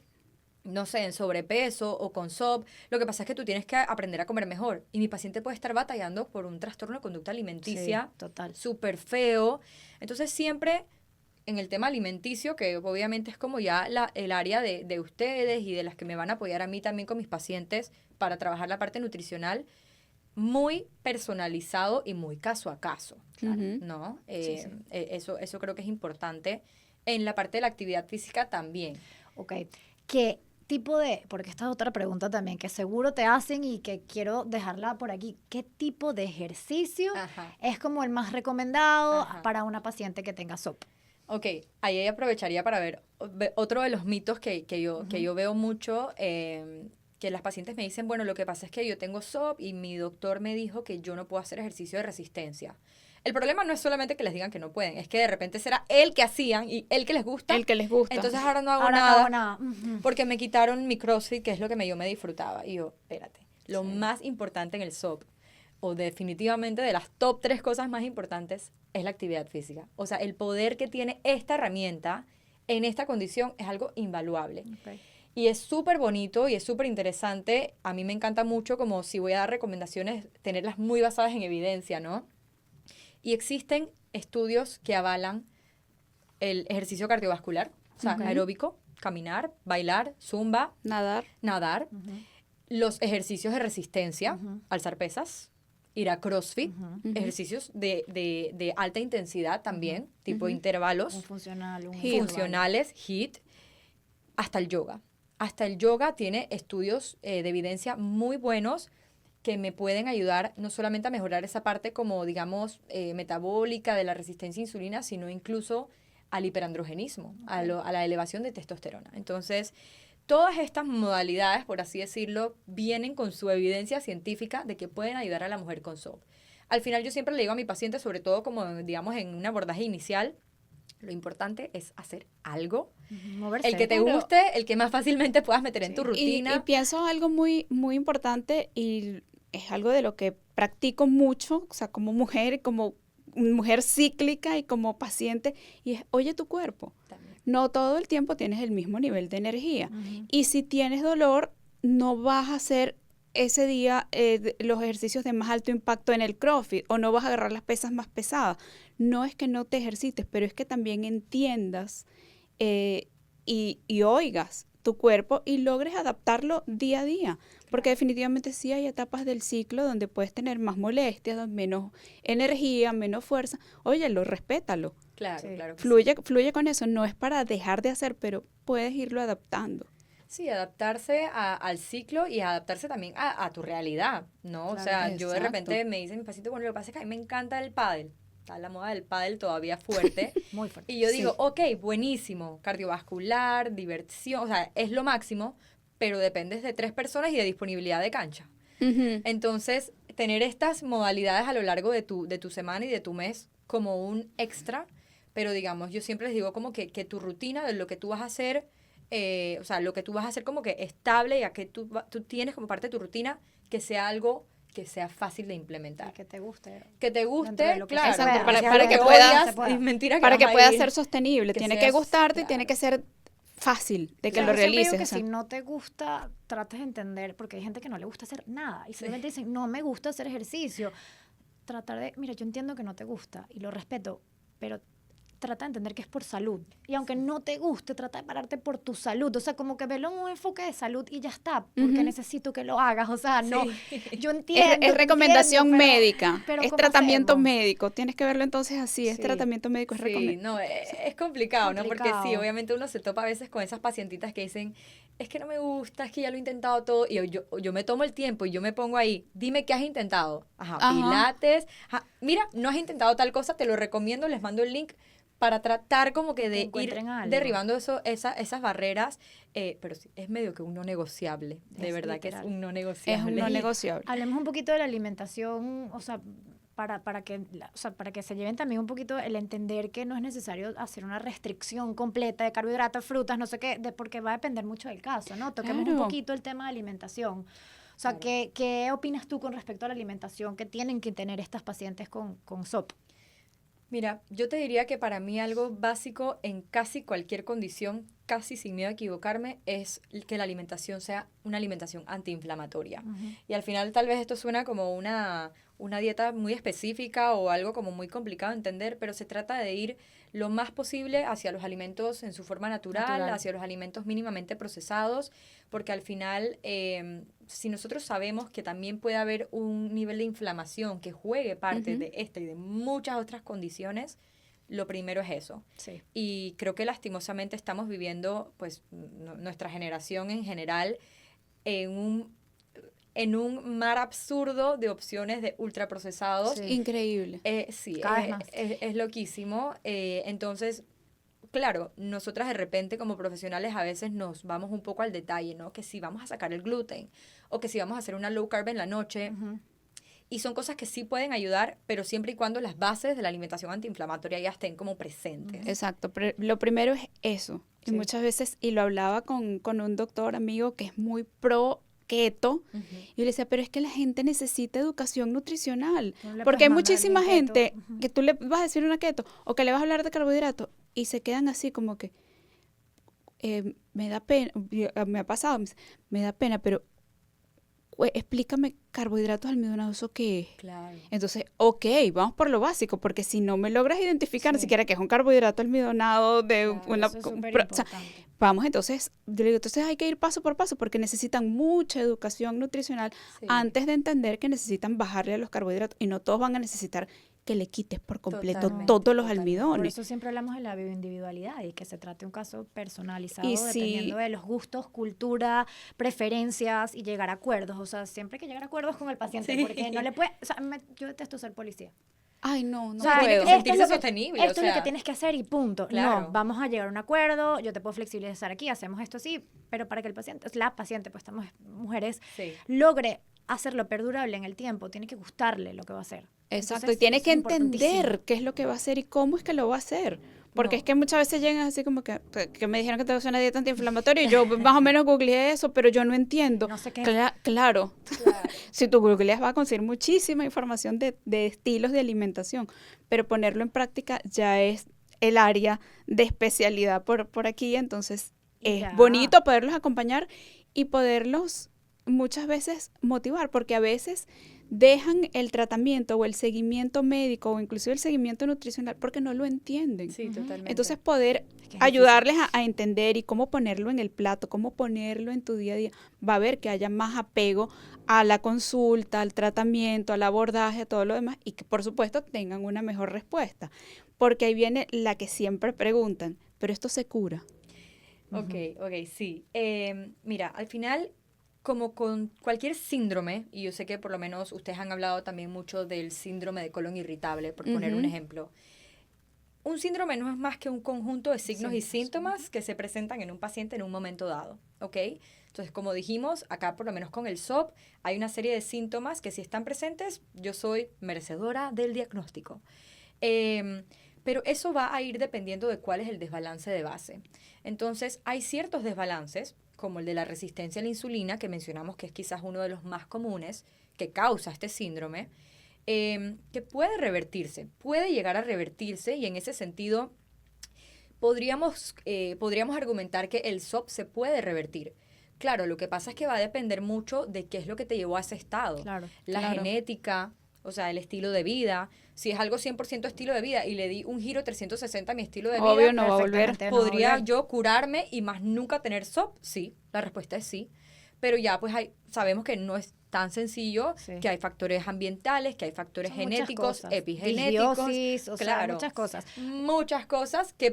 Speaker 3: no sé, en sobrepeso o con SOP, lo que pasa es que tú tienes que aprender a comer mejor. Y mi paciente puede estar batallando por un trastorno de conducta alimenticia
Speaker 1: Sí, total.
Speaker 3: súper feo. Entonces siempre en el tema alimenticio, que obviamente es como ya el área de ustedes y de las que me van a apoyar a mí también con mis pacientes para trabajar la parte nutricional, muy personalizado y muy caso a caso,
Speaker 2: Ujú.
Speaker 3: ¿no?
Speaker 1: Sí, sí.
Speaker 3: Eso creo que es importante. En la parte de la actividad física también.
Speaker 1: Ok. ¿Qué tipo de, porque esta es otra pregunta también que seguro te hacen y que quiero dejarla por aquí, ¿qué tipo de ejercicio
Speaker 3: Ajá.
Speaker 1: es como el más recomendado
Speaker 3: Ajá.
Speaker 1: para una paciente que tenga SOP?
Speaker 3: Ok, ahí aprovecharía para ver otro de los mitos que yo veo mucho, que las pacientes me dicen, bueno, lo que pasa es que yo tengo SOP y mi doctor me dijo que yo no puedo hacer ejercicio de resistencia. El problema no es solamente que les digan que no pueden, es que de repente será el que hacían y el que les gusta.
Speaker 2: El que les gusta.
Speaker 3: Entonces ahora no hago
Speaker 1: Ahora no
Speaker 3: nada
Speaker 1: hago nada. Ujú.
Speaker 3: porque me quitaron mi CrossFit, que es lo que yo me disfrutaba. Y yo, espérate, lo más importante en el SOP, o definitivamente de las top 3 cosas más importantes, es la actividad física. O sea, el poder que tiene esta herramienta en esta condición es algo invaluable.
Speaker 1: Ok.
Speaker 3: Y es súper bonito y es súper interesante. A mí me encanta mucho, como si voy a dar recomendaciones, tenerlas muy basadas en evidencia, ¿no? Y existen estudios que avalan el ejercicio cardiovascular, o sea, aeróbico, caminar, bailar, zumba,
Speaker 2: Nadar.
Speaker 3: nadar, los ejercicios de resistencia, alzar pesas, ir a CrossFit, ejercicios de alta intensidad también, tipo intervalos,
Speaker 1: Un funcional, un
Speaker 3: funcionales, HIIT, hasta el yoga. Hasta el yoga tiene estudios de evidencia muy buenos que me pueden ayudar no solamente a mejorar esa parte como, digamos, metabólica de la resistencia a insulina, sino incluso al hiperandrogenismo, a la elevación de testosterona. Entonces, todas estas modalidades, por así decirlo, vienen con su evidencia científica de que pueden ayudar a la mujer con SOP. Al final yo siempre le digo a mi paciente, sobre todo como, digamos, en un abordaje inicial, lo importante es hacer algo.
Speaker 1: Moverse.
Speaker 3: El que te guste, el que más fácilmente puedas meter en tu rutina.
Speaker 2: Y pienso algo muy, muy importante y es algo de lo que practico mucho, o sea, como mujer cíclica y como paciente, y es, oye tu cuerpo.
Speaker 3: También.
Speaker 2: No todo el tiempo tienes el mismo nivel de energía. Y si tienes dolor, no vas a hacer ese día los ejercicios de más alto impacto en el CrossFit o no vas a agarrar las pesas más pesadas. No es que no te ejercites, pero es que también entiendas y oigas tu cuerpo y logres adaptarlo día a día. Porque definitivamente sí hay etapas del ciclo donde puedes tener más molestias, menos energía, menos fuerza. Óyelo, respétalo.
Speaker 3: Claro,
Speaker 1: Sí.
Speaker 3: claro que
Speaker 2: Fluye con eso. No es para dejar de hacer, pero puedes irlo adaptando.
Speaker 3: Sí, adaptarse al ciclo y adaptarse también a tu realidad, ¿no?
Speaker 1: Claro,
Speaker 3: o sea, yo de
Speaker 2: exacto.
Speaker 3: repente me dicen mi paciente, bueno, lo que pasa es que a mí me encanta el pádel. Está la moda del pádel todavía fuerte.
Speaker 1: Muy fuerte.
Speaker 3: Y yo digo,
Speaker 2: Sí.
Speaker 3: ok, buenísimo, cardiovascular, diversión, o sea, es lo máximo, pero dependes de 3 personas y de disponibilidad de cancha. Entonces, tener estas modalidades a lo largo de tu semana y de tu mes como un extra, pero digamos, yo siempre les digo como que tu rutina de lo que tú vas a hacer, o sea, lo que tú vas a hacer como que estable, ya que tú tienes como parte de tu rutina, que sea algo que sea fácil de implementar.
Speaker 1: Que te guste.
Speaker 3: Que te
Speaker 1: Dentro
Speaker 3: guste,
Speaker 1: de lo que
Speaker 3: claro,
Speaker 1: se pueda.
Speaker 3: porque si es
Speaker 2: Para
Speaker 3: algo
Speaker 2: que
Speaker 3: odias,
Speaker 1: pueda.
Speaker 3: es mentira que
Speaker 2: Para que
Speaker 3: vas a
Speaker 2: pueda
Speaker 3: ir.
Speaker 2: ser sostenible.
Speaker 3: que
Speaker 2: Tiene
Speaker 3: seas-
Speaker 2: que gustarte y
Speaker 3: claro.
Speaker 2: tiene que ser fácil de que
Speaker 1: Claro,
Speaker 2: lo
Speaker 1: yo siempre digo
Speaker 2: realices.
Speaker 1: que
Speaker 2: o sea.
Speaker 1: si no te gusta, trates de entender, porque hay gente que no le gusta hacer nada y simplemente dicen, no me gusta hacer ejercicio. Tratar de, mira, yo entiendo que no te gusta y lo respeto, pero trata de entender que es por salud. Y aunque no te guste, trata de pararte por tu salud. O sea, como que velo en un enfoque de salud y ya está, porque necesito que lo hagas. O sea, no, yo entiendo.
Speaker 2: Es recomendación
Speaker 1: entiendo, pero-
Speaker 2: médica,
Speaker 1: pero
Speaker 2: es
Speaker 1: ¿cómo
Speaker 2: tratamiento
Speaker 1: hacemos?
Speaker 2: médico. Tienes que verlo entonces así, es
Speaker 1: Sí.
Speaker 2: tratamiento médico, es
Speaker 3: Sí,
Speaker 2: recomendación.
Speaker 3: no, es complicado, ¿no? Porque sí,
Speaker 1: Complicado.
Speaker 3: obviamente uno se topa a veces con esas pacientitas que dicen, es que no me gusta, es que ya lo he intentado todo, y yo me tomo el tiempo y yo me pongo ahí, dime qué has intentado. Ajá,
Speaker 2: Ajá.
Speaker 3: pilates, mira, no has intentado tal cosa, te lo recomiendo, les mando el link para tratar como que
Speaker 1: Que
Speaker 3: de ir
Speaker 1: encuentren algo.
Speaker 3: derribando esas barreras, pero sí, es medio que un no negociable, de
Speaker 1: Es
Speaker 3: verdad que
Speaker 1: literal.
Speaker 3: es un no
Speaker 2: Es
Speaker 3: negociable.
Speaker 2: un no negociable.
Speaker 1: Hablemos un poquito de la alimentación, o sea, para que se lleven también un poquito el entender que no es necesario hacer una restricción completa de carbohidratos, frutas, no sé qué, porque va a depender mucho del caso, ¿no? Toquemos un
Speaker 2: Claro.
Speaker 1: poquito el tema de alimentación. O sea,
Speaker 3: Claro.
Speaker 1: ¿qué opinas tú con respecto a la alimentación que tienen que tener estas pacientes con SOP?
Speaker 3: Mira, yo te diría que para mí algo básico en casi cualquier condición, casi sin miedo a equivocarme, es que la alimentación sea una alimentación antiinflamatoria. Y al final tal vez esto suena como una dieta muy específica o algo como muy complicado de entender, pero se trata de ir lo más posible hacia los alimentos en su forma natural. Hacia los alimentos mínimamente procesados, porque al final, si nosotros sabemos que también puede haber un nivel de inflamación que juegue parte de esta y de muchas otras condiciones, lo primero es eso.
Speaker 1: Sí.
Speaker 3: Y creo que lastimosamente estamos viviendo, pues, nuestra generación en general, en un mar absurdo de opciones de ultraprocesados.
Speaker 1: Sí.
Speaker 2: Increíble.
Speaker 3: Sí,
Speaker 1: Cada vez más.
Speaker 3: es loquísimo. Entonces, claro, nosotras de repente como profesionales a veces nos vamos un poco al detalle, ¿no? Que si vamos a sacar el gluten o que si vamos a hacer una low carb en la noche. Y son cosas que sí pueden ayudar, pero siempre y cuando las bases de la alimentación antiinflamatoria ya estén como presentes.
Speaker 2: Exacto, pero lo primero es eso. Y
Speaker 1: Sí.
Speaker 2: muchas veces, y lo hablaba con un doctor amigo que es muy pro keto, y yo le decía, pero es que la gente necesita educación nutricional,
Speaker 1: No le
Speaker 2: porque hay
Speaker 1: puedes mandar a
Speaker 2: muchísima
Speaker 1: alguien keto.
Speaker 2: gente que tú le vas a decir una keto, o que le vas a hablar de carbohidratos, y se quedan así como que, me da pena, me ha pasado, me da pena, pero explícame, carbohidratos almidonados, ¿eso qué es?
Speaker 3: Claro.
Speaker 2: Entonces, ok, vamos por lo básico, porque si no me logras identificar ni
Speaker 1: Sí.
Speaker 2: siquiera que es un carbohidrato almidonado de
Speaker 3: Claro,
Speaker 2: una...
Speaker 1: Eso es súper
Speaker 2: o sea,
Speaker 1: importante.
Speaker 2: vamos entonces, yo le digo, entonces hay que ir paso por paso, porque necesitan mucha educación nutricional
Speaker 3: Sí.
Speaker 2: antes de entender que necesitan bajarle a los carbohidratos, y no todos van a necesitar que le quites por completo
Speaker 3: Totalmente,
Speaker 2: todos los
Speaker 3: totalmente.
Speaker 1: Por
Speaker 2: almidones.
Speaker 1: eso siempre hablamos de la bioindividualidad y que se trate un caso personalizado
Speaker 2: Y si-
Speaker 1: dependiendo de los gustos, cultura, preferencias y llegar a acuerdos. O sea, siempre hay que llegar a acuerdos con el paciente
Speaker 3: Sí.
Speaker 1: porque no le puede... O sea, yo detesto ser policía.
Speaker 2: Ay, no, no
Speaker 1: O sea,
Speaker 3: tiene
Speaker 2: puedo.
Speaker 3: que sentirse sostenible,
Speaker 1: Esto
Speaker 3: o
Speaker 1: es lo que
Speaker 3: sea,
Speaker 1: tienes que hacer y punto.
Speaker 3: claro.
Speaker 1: No, vamos a llegar a un acuerdo, yo te puedo flexibilizar aquí, hacemos esto así, pero para que el paciente, la paciente, pues estamos mujeres,
Speaker 3: Sí.
Speaker 1: logre hacerlo perdurable en el tiempo, tiene que gustarle lo que va a hacer.
Speaker 2: Exacto,
Speaker 1: Entonces,
Speaker 2: y tiene
Speaker 1: eso
Speaker 2: que
Speaker 1: es importantísimo.
Speaker 2: entender qué es lo que va a hacer y cómo es que lo va a hacer. Porque
Speaker 3: No.
Speaker 2: es que muchas veces llegan así como que me dijeron que tengo que hacer una dieta antiinflamatoria y yo más o menos googleé eso, pero yo no entiendo.
Speaker 1: No sé qué.
Speaker 2: Claro,
Speaker 3: Claro.
Speaker 2: si tú googleas vas a conseguir muchísima información de estilos de alimentación, pero ponerlo en práctica ya es el área de especialidad por aquí, entonces es
Speaker 1: Ya.
Speaker 2: bonito poderlos acompañar y poderlos muchas veces motivar, porque a veces dejan el tratamiento o el seguimiento médico o inclusive el seguimiento nutricional porque no lo entienden.
Speaker 3: Sí,
Speaker 1: Ujú.
Speaker 3: totalmente.
Speaker 2: Entonces poder
Speaker 1: Es que es
Speaker 2: ayudarles a entender y cómo ponerlo en el plato, cómo ponerlo en tu día a día, va a ver que haya más apego a la consulta, al tratamiento, al abordaje, a todo lo demás y que por supuesto tengan una mejor respuesta. Porque ahí viene la que siempre preguntan, ¿pero esto se cura?
Speaker 3: Ok, sí. Mira, al final, como con cualquier síndrome, y yo sé que por lo menos ustedes han hablado también mucho del síndrome de colon irritable, por poner un
Speaker 2: Ujú.
Speaker 3: ejemplo. Un síndrome no es más que un conjunto de signos y
Speaker 1: Síntomas,
Speaker 3: síntomas que se presentan en un paciente en un momento dado, ¿ok? Entonces, como dijimos, acá por lo menos con el SOP, hay una serie de síntomas que si están presentes, yo soy merecedora del diagnóstico. Pero eso va a ir dependiendo de cuál es el desbalance de base. Entonces, hay ciertos desbalances, como el de la resistencia a la insulina, que mencionamos que es quizás uno de los más comunes que causa este síndrome, que puede revertirse, puede llegar a revertirse y en ese sentido podríamos argumentar que el SOP se puede revertir. Claro, lo que pasa es que va a depender mucho de qué es lo que te llevó a ese estado.
Speaker 1: Claro.
Speaker 3: La
Speaker 2: Claro.
Speaker 3: genética, o sea, el estilo de vida. Si es algo 100% estilo de vida y le di un giro 360 a mi estilo de
Speaker 2: Obvio,
Speaker 3: vida,
Speaker 2: no va a volver.
Speaker 1: Perfectamente, no va a
Speaker 3: ¿podría
Speaker 1: volver.
Speaker 3: yo curarme y más nunca tener SOP? Sí, la respuesta es sí. Pero ya pues sabemos que no es tan sencillo,
Speaker 1: Sí.
Speaker 3: que hay factores ambientales, que hay factores
Speaker 1: Son muchas
Speaker 3: genéticos,
Speaker 1: cosas.
Speaker 3: epigenéticos.
Speaker 1: Disbiosis, o sea,
Speaker 3: claro,
Speaker 1: muchas cosas.
Speaker 3: muchas cosas que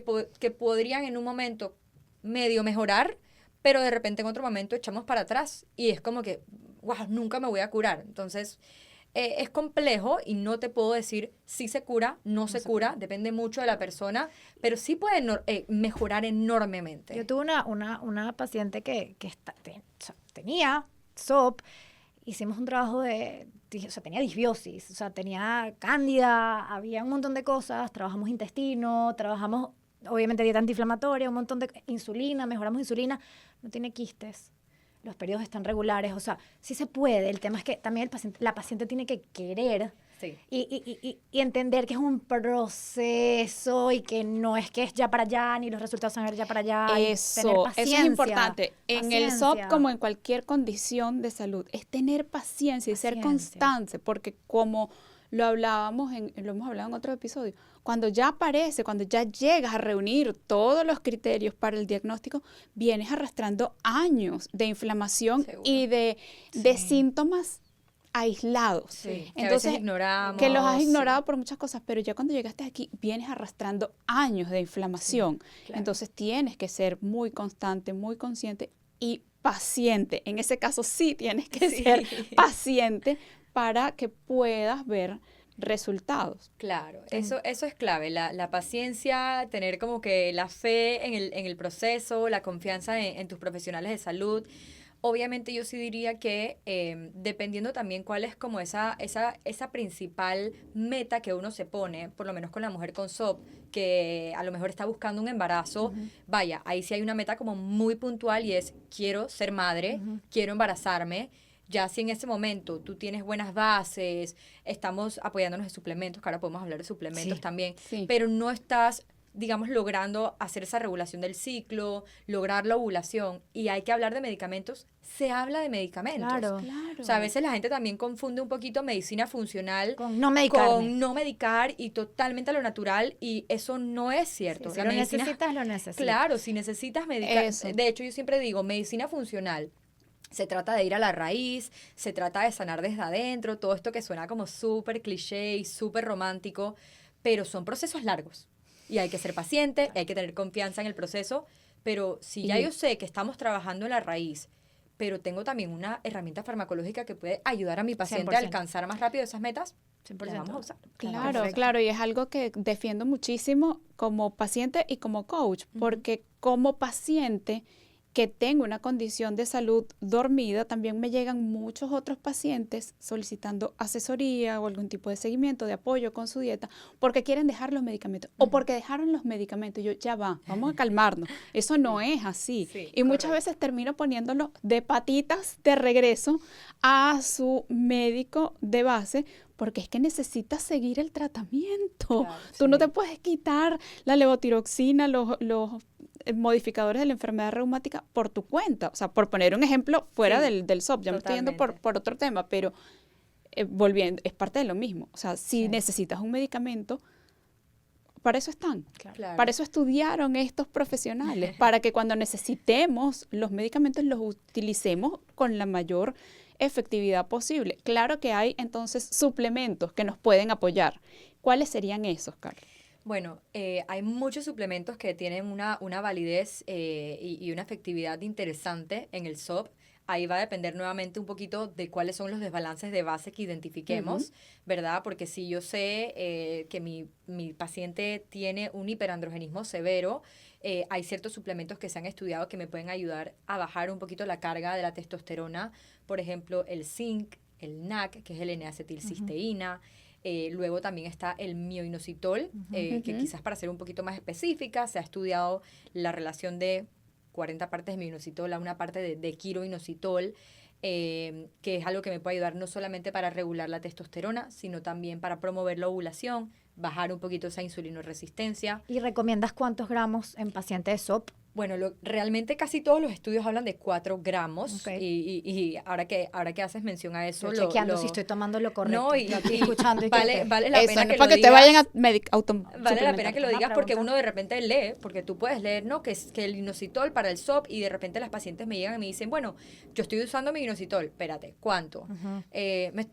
Speaker 3: podrían en un momento medio mejorar, pero de repente en otro momento echamos para atrás y es como que, wow, nunca me voy a curar. Entonces, es complejo y no te puedo decir si se cura, no se cura, depende mucho de la persona, pero sí puede mejorar enormemente.
Speaker 1: Yo tuve una paciente que o sea, tenía SOP, hicimos un trabajo o sea, tenía disbiosis, o sea, tenía cándida, había un montón de cosas, trabajamos intestino, trabajamos obviamente dieta antiinflamatoria, un montón de insulina, mejoramos insulina, no tiene quistes. Los periodos están regulares, o sea, sí se puede. El tema es que también la paciente tiene que querer
Speaker 3: Sí.
Speaker 1: y entender que es un proceso y que no es que es ya para allá, ni los resultados van a ver ya para allá. y tener
Speaker 2: Eso es
Speaker 1: paciencia,
Speaker 2: importante. En el SOP,
Speaker 1: paciencia.
Speaker 2: como en cualquier condición de salud, es tener paciencia y ser
Speaker 1: Paciencia.
Speaker 2: constante, porque como lo hablábamos, lo hemos hablado en otro episodio, cuando ya aparece, cuando ya llegas a reunir todos los criterios para el diagnóstico, vienes arrastrando años de inflamación
Speaker 3: Seguro.
Speaker 2: y de
Speaker 1: Sí.
Speaker 2: síntomas aislados.
Speaker 1: Sí.
Speaker 3: Que a veces
Speaker 2: Entonces,
Speaker 3: ignoramos.
Speaker 2: que los has
Speaker 3: sí.
Speaker 2: ignorado por muchas cosas, pero ya cuando llegaste aquí vienes arrastrando años de inflamación.
Speaker 3: claro.
Speaker 2: Entonces tienes que ser muy constante, muy consciente y paciente. En ese caso sí tienes que
Speaker 3: Sí.
Speaker 2: ser paciente para que puedas ver resultados.
Speaker 3: Claro, eso es clave, la paciencia, tener como que la fe en el proceso, la confianza en tus profesionales de salud. Obviamente yo sí diría que dependiendo también cuál es como esa principal meta que uno se pone, por lo menos con la mujer con SOP, que a lo mejor está buscando un embarazo, vaya, ahí sí hay una meta como muy puntual y es quiero ser madre, quiero embarazarme. Ya si en ese momento tú tienes buenas bases, estamos apoyándonos en suplementos, que ahora podemos hablar de suplementos
Speaker 1: Sí.
Speaker 3: también,
Speaker 2: Sí.
Speaker 3: pero no estás digamos, logrando hacer esa regulación del ciclo, lograr la ovulación, y hay que hablar de medicamentos, se habla de medicamentos.
Speaker 1: Claro.
Speaker 3: O sea, a veces la gente también confunde un poquito medicina funcional
Speaker 1: Con no medicarme.
Speaker 3: con no medicar y totalmente a lo natural, y eso no es cierto.
Speaker 1: Si
Speaker 3: La
Speaker 1: lo
Speaker 3: medicina,
Speaker 1: necesitas, lo necesitas.
Speaker 3: claro, si necesitas medicar,
Speaker 2: Eso.
Speaker 3: de hecho yo siempre digo, medicina funcional. Se trata de ir a la raíz, se trata de sanar desde adentro, todo esto que suena como súper cliché y súper romántico, pero son procesos largos. Y hay que ser paciente, hay que tener confianza en el proceso, pero si ya
Speaker 2: Y-
Speaker 3: yo sé que estamos trabajando en la raíz, pero tengo también una herramienta farmacológica que puede ayudar a mi paciente a
Speaker 1: 100%.
Speaker 3: alcanzar más rápido esas metas,
Speaker 1: 100%.
Speaker 3: pues la vamos a usar.
Speaker 2: Claro,
Speaker 1: Perfecto.
Speaker 2: claro, y es algo que defiendo muchísimo como paciente y como coach, porque como paciente que tengo una condición de salud dormida, también me llegan muchos otros pacientes solicitando asesoría o algún tipo de seguimiento, de apoyo con su dieta, porque quieren dejar los medicamentos o porque dejaron los medicamentos. Yo, ya va, vamos a calmarnos. Eso no es así.
Speaker 3: Sí,
Speaker 2: Y muchas
Speaker 3: correcto.
Speaker 2: veces termino poniéndolo de patitas de regreso a su médico de base, porque es que necesitas seguir el tratamiento.
Speaker 3: Claro,
Speaker 2: Tú no
Speaker 3: sí.
Speaker 2: te puedes quitar la levotiroxina, los modificadores de la enfermedad reumática por tu cuenta. O sea, por poner un ejemplo fuera
Speaker 3: Sí,
Speaker 2: del SOP. Ya me estoy yendo
Speaker 3: totalmente.
Speaker 2: por otro tema, pero volviendo, es parte de lo mismo. O sea, si
Speaker 1: Sí.
Speaker 2: necesitas un medicamento, para eso están.
Speaker 3: Claro.
Speaker 2: Para eso estudiaron estos profesionales, para que cuando necesitemos los medicamentos los utilicemos con la mayor efectividad posible. Claro que hay entonces suplementos que nos pueden apoyar. ¿Cuáles serían esos, Carlos?
Speaker 3: Bueno, hay muchos suplementos que tienen una validez y una efectividad interesante en el SOP. Ahí va a depender nuevamente un poquito de cuáles son los desbalances de base que identifiquemos, ¿verdad? Porque si yo sé que mi paciente tiene un hiperandrogenismo severo, hay ciertos suplementos que se han estudiado que me pueden ayudar a bajar un poquito la carga de la testosterona. Por ejemplo, el zinc, el NAC, que es el N-acetilcisteína. Luego también está el mioinositol, que quizás para ser un poquito más específica, se ha estudiado la relación de 40 partes de mioinositol a una parte de quiroinositol, que es algo que me puede ayudar no solamente para regular la testosterona, sino también para promover la ovulación, bajar un poquito esa insulinoresistencia.
Speaker 1: ¿Y recomiendas cuántos gramos en paciente de SOP?
Speaker 3: Bueno, realmente casi todos los estudios hablan de 4 gramos,
Speaker 1: Ok.
Speaker 3: y ahora que haces mención a eso,
Speaker 1: Estoy chequeando si estoy tomando lo correcto.
Speaker 3: No, y
Speaker 1: Lo estoy escuchando y
Speaker 3: vale
Speaker 1: que-
Speaker 3: la
Speaker 2: Eso,
Speaker 3: pena
Speaker 2: no
Speaker 3: que
Speaker 2: es para
Speaker 3: lo
Speaker 2: que te
Speaker 3: digas.
Speaker 2: vayan a
Speaker 3: Vale la pena que lo
Speaker 1: Una
Speaker 3: digas porque
Speaker 1: pregunta.
Speaker 3: uno de repente lee, porque tú puedes leer, ¿no? Que el inositol para el SOP, y de repente las pacientes me llegan y me dicen, bueno, yo estoy usando mi inositol, espérate, ¿cuánto?
Speaker 1: Ujú.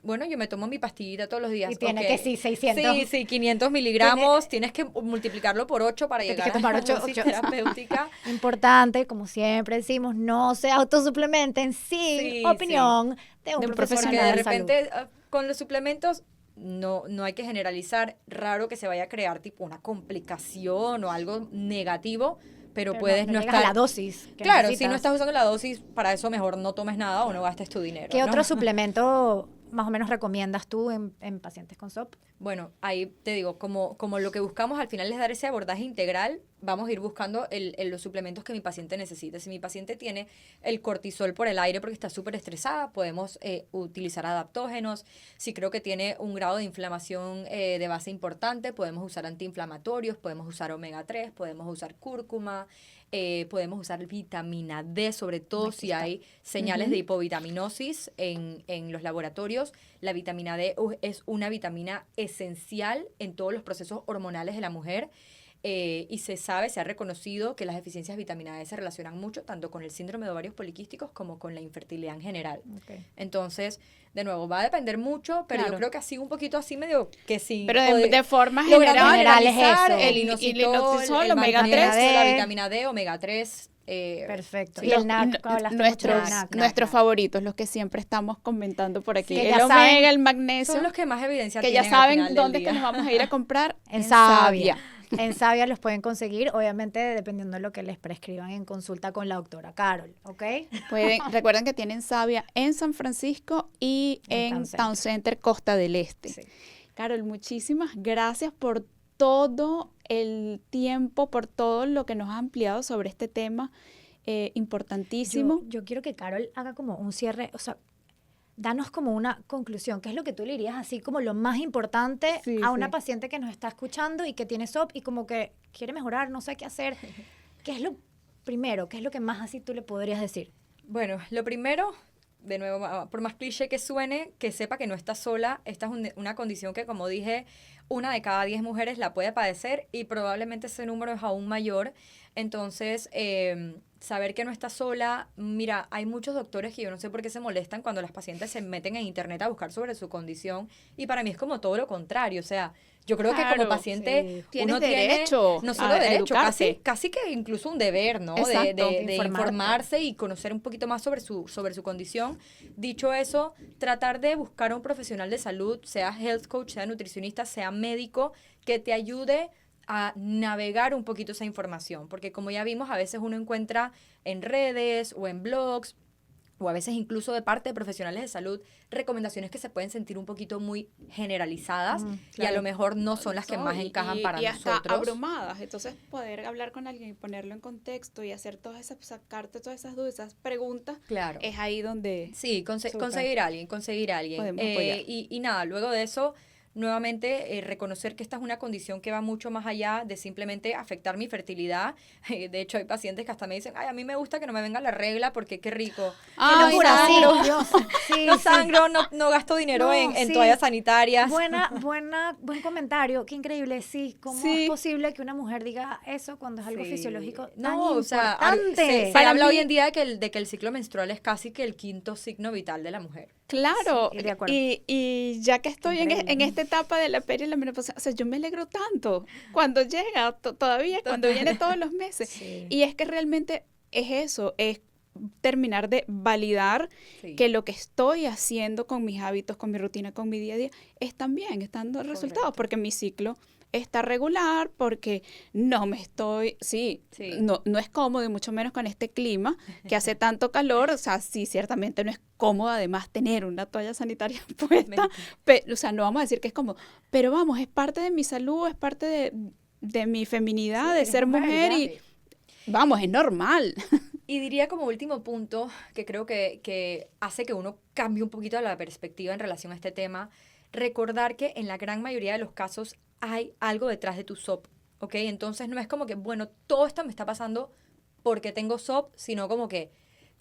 Speaker 3: Bueno, yo me tomo mi pastillita todos los días.
Speaker 1: Y tiene
Speaker 3: ok.
Speaker 1: que sí, 600.
Speaker 3: Sí, 500 miligramos, tienes que multiplicarlo por 8 para
Speaker 1: Tienes
Speaker 3: llegar
Speaker 1: que tomar
Speaker 3: a la
Speaker 1: ocho-
Speaker 3: dosis
Speaker 1: ocho.
Speaker 3: terapéutica.
Speaker 1: Importante, como siempre decimos, no se autosuplementen sin
Speaker 3: Sí,
Speaker 1: opinión de un
Speaker 2: De un
Speaker 1: profesional
Speaker 3: Porque de
Speaker 1: de salud.
Speaker 3: repente con los suplementos no hay que generalizar. Raro que se vaya a crear tipo una complicación o algo negativo, pero puedes no
Speaker 1: llegas
Speaker 3: estar...
Speaker 1: a la dosis que
Speaker 3: Claro, si
Speaker 1: necesitas.
Speaker 3: no estás usando la dosis, para eso mejor no tomes nada o no gastes tu dinero.
Speaker 1: ¿Qué
Speaker 3: ¿no?
Speaker 1: otro suplemento más o menos recomiendas tú en pacientes con SOP?
Speaker 3: Bueno, ahí te digo, como lo que buscamos al final es dar ese abordaje integral, vamos a ir buscando los suplementos que mi paciente necesita. Si mi paciente tiene el cortisol por el aire porque está súper estresada, podemos utilizar adaptógenos. Si creo que tiene un grado de inflamación de base importante, podemos usar antiinflamatorios, podemos usar omega 3, podemos usar cúrcuma, podemos usar vitamina D, sobre todo
Speaker 1: Aquí
Speaker 3: si
Speaker 1: está.
Speaker 3: hay señales de hipovitaminosis en los laboratorios. La vitamina D es una vitamina esencial en todos los procesos hormonales de la mujer, y se ha reconocido que las deficiencias de vitamina D se relacionan mucho tanto con el síndrome de ovarios poliquísticos como con la infertilidad en general.
Speaker 1: Okay.
Speaker 3: Entonces, de nuevo, va a depender mucho, pero
Speaker 2: Claro.
Speaker 3: yo creo que así un poquito así medio que sí.
Speaker 2: Pero de forma
Speaker 3: logramos
Speaker 2: general,
Speaker 1: general es
Speaker 3: generalizar
Speaker 1: eso.
Speaker 3: el
Speaker 2: Y
Speaker 3: inositol,
Speaker 2: inositol,
Speaker 3: el
Speaker 2: omega
Speaker 3: magnesio,
Speaker 1: 3.
Speaker 3: la vitamina D, omega 3.
Speaker 1: Perfecto.
Speaker 3: sí.
Speaker 1: Y el NAC, hablaste mucho del
Speaker 2: Nuestros,
Speaker 1: NAC.
Speaker 2: nuestros
Speaker 3: NAC.
Speaker 2: favoritos, los que siempre estamos comentando por aquí.
Speaker 1: Sí, que
Speaker 2: El
Speaker 1: ya
Speaker 2: omega,
Speaker 1: saben,
Speaker 2: el magnesio,
Speaker 3: Son los que más evidencia
Speaker 2: que ya
Speaker 3: tienen al
Speaker 2: saben
Speaker 3: final del
Speaker 2: dónde es que
Speaker 3: día.
Speaker 2: nos vamos a ir a comprar.
Speaker 1: En Savia. En Savia los pueden conseguir, obviamente dependiendo de lo que les prescriban en consulta con la doctora Carol, ¿ok?
Speaker 2: Recuerden que tienen Savia en San Francisco y
Speaker 1: En
Speaker 2: en
Speaker 1: Town
Speaker 2: Town Center, Costa del Este.
Speaker 1: Sí.
Speaker 2: Carol, muchísimas gracias por todo el tiempo, por todo lo que nos has ampliado sobre este tema importantísimo.
Speaker 1: Yo quiero que Carol haga como un cierre, o sea, danos como una conclusión. ¿Qué es lo que tú le dirías así como lo más importante
Speaker 2: Sí,
Speaker 1: a una
Speaker 2: sí.
Speaker 1: paciente que nos está escuchando y que tiene SOP y como que quiere mejorar, no sé qué hacer? ¿Qué es lo primero? ¿Qué es lo que más así tú le podrías decir?
Speaker 3: Bueno, lo primero, de nuevo, por más cliché que suene, que sepa que no está sola. Esta es una condición que, como dije, 1 de cada 10 mujeres la puede padecer y probablemente ese número es aún mayor. Entonces, saber que no está sola, mira, hay muchos doctores que yo no sé por qué se molestan cuando las pacientes se meten en internet a buscar sobre su condición y para mí es como todo lo contrario. O sea, yo creo que como
Speaker 2: Claro,
Speaker 3: paciente
Speaker 1: sí.
Speaker 3: uno
Speaker 2: Tienes derecho
Speaker 3: no solo
Speaker 2: a
Speaker 3: derecho,
Speaker 2: educarte.
Speaker 3: casi que incluso un deber, ¿no?
Speaker 2: Exacto.
Speaker 3: De informarse y conocer un poquito más sobre su condición. Dicho eso, tratar de buscar a un profesional de salud, sea health coach, sea nutricionista, sea médico, que te ayude a navegar un poquito esa información, porque como ya vimos, a veces uno encuentra en redes o en blogs o a veces incluso de parte de profesionales de salud, recomendaciones que se pueden sentir un poquito muy generalizadas y a
Speaker 2: Claro.
Speaker 3: lo mejor no son las que más encajan para
Speaker 2: y hasta
Speaker 3: nosotros.
Speaker 2: abrumadas. Entonces, poder hablar con alguien y ponerlo en contexto y hacer sacarte todas esas dudas, esas preguntas,
Speaker 3: Claro.
Speaker 2: es ahí donde
Speaker 3: Sí,
Speaker 2: Súper.
Speaker 3: conseguir a alguien.
Speaker 2: Podemos apoyar.
Speaker 3: Y nada, luego de eso, nuevamente, reconocer que esta es una condición que va mucho más allá de simplemente afectar mi fertilidad. De hecho, hay pacientes que hasta me dicen, ay, a mí me gusta que no me venga la regla porque qué rico.
Speaker 2: Ay,
Speaker 3: Que no
Speaker 2: no.
Speaker 3: sangro,
Speaker 1: Dios. Sí,
Speaker 3: no
Speaker 1: sí.
Speaker 3: sangro, no gasto dinero
Speaker 1: No,
Speaker 3: en
Speaker 1: sí.
Speaker 3: toallas sanitarias.
Speaker 1: Buen comentario, qué increíble, sí. ¿Cómo
Speaker 2: Sí.
Speaker 1: es posible que una mujer diga eso cuando es algo
Speaker 3: Sí.
Speaker 1: fisiológico tan
Speaker 3: No, o sea,
Speaker 1: importante?
Speaker 3: se
Speaker 2: Para
Speaker 3: habla
Speaker 2: mí-
Speaker 3: hoy en día de que el ciclo menstrual es casi que el quinto signo vital de la mujer.
Speaker 2: Claro,
Speaker 1: Sí, de acuerdo.
Speaker 2: y ya que estoy
Speaker 1: Increíble.
Speaker 2: en esta etapa de la peri y la menopausia, o sea, yo me alegro tanto cuando llega, todavía, cuando viene todos los meses.
Speaker 1: Sí.
Speaker 2: Y es que realmente es eso, es terminar de validar
Speaker 3: Sí.
Speaker 2: que lo que estoy haciendo con mis hábitos, con mi rutina, con mi día a día, están bien, están dando resultados,
Speaker 3: Correcto.
Speaker 2: porque mi ciclo está regular, porque no me estoy,
Speaker 3: Sí.
Speaker 2: no es cómodo y mucho menos con este clima que hace tanto calor, o sea, sí, ciertamente no es cómodo además tener una toalla sanitaria puesta, o sea, no vamos a decir que es cómodo, pero vamos, es parte de mi salud, es parte de mi feminidad,
Speaker 1: Sí,
Speaker 2: de
Speaker 1: eres
Speaker 2: ser mujer
Speaker 1: ya.
Speaker 2: y vamos, es normal.
Speaker 3: Y diría como último punto, que creo que hace que uno cambie un poquito la perspectiva en relación a este tema, recordar que en la gran mayoría de los casos hay algo detrás de tu SOP, ¿ok? Entonces no es como que, bueno, todo esto me está pasando porque tengo SOP, sino como que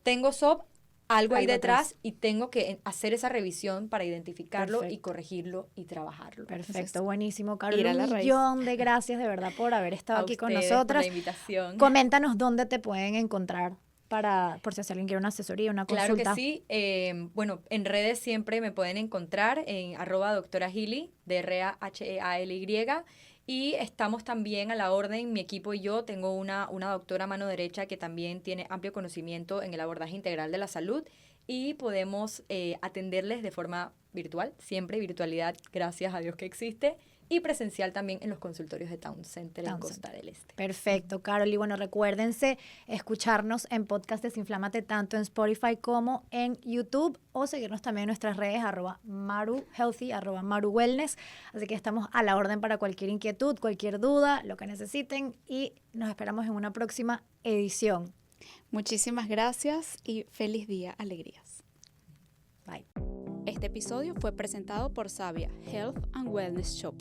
Speaker 3: tengo SOP, algo ahí
Speaker 1: Algo
Speaker 3: detrás
Speaker 1: atrás.
Speaker 3: y tengo que hacer esa revisión para identificarlo y
Speaker 1: Perfecto.
Speaker 3: corregirlo y trabajarlo.
Speaker 1: Perfecto,
Speaker 2: Entonces,
Speaker 1: buenísimo, Carol.
Speaker 2: ir a
Speaker 1: Un
Speaker 2: la raíz.
Speaker 1: millón de gracias de verdad por haber estado
Speaker 3: A
Speaker 1: aquí con
Speaker 3: ustedes por
Speaker 1: nosotras.
Speaker 3: la invitación.
Speaker 1: Coméntanos dónde te pueden encontrar por si alguien quiere una asesoría, una
Speaker 3: Claro que
Speaker 1: consulta.
Speaker 3: sí. Bueno, en redes siempre me pueden encontrar en @doctorahili, DRAHEALY. Y estamos también a la orden, mi equipo y yo, tengo una doctora a mano derecha que también tiene amplio conocimiento en el abordaje integral de la salud y podemos atenderles de forma virtual, siempre virtualidad, gracias a Dios que existe, y presencial también en los consultorios de Town Center en
Speaker 1: Town
Speaker 3: Costa del Este.
Speaker 1: Perfecto, Carol. Y bueno, recuérdense escucharnos en Podcast Desinflámate tanto en Spotify como en YouTube o seguirnos también en nuestras redes @MaruHealthy, @MaruWellness. Así que estamos a la orden para cualquier inquietud, cualquier duda, lo que necesiten y nos esperamos en una próxima edición.
Speaker 2: Muchísimas gracias y feliz día, alegrías.
Speaker 1: Bye.
Speaker 2: Este episodio fue presentado por Sabia Health and Wellness Shop.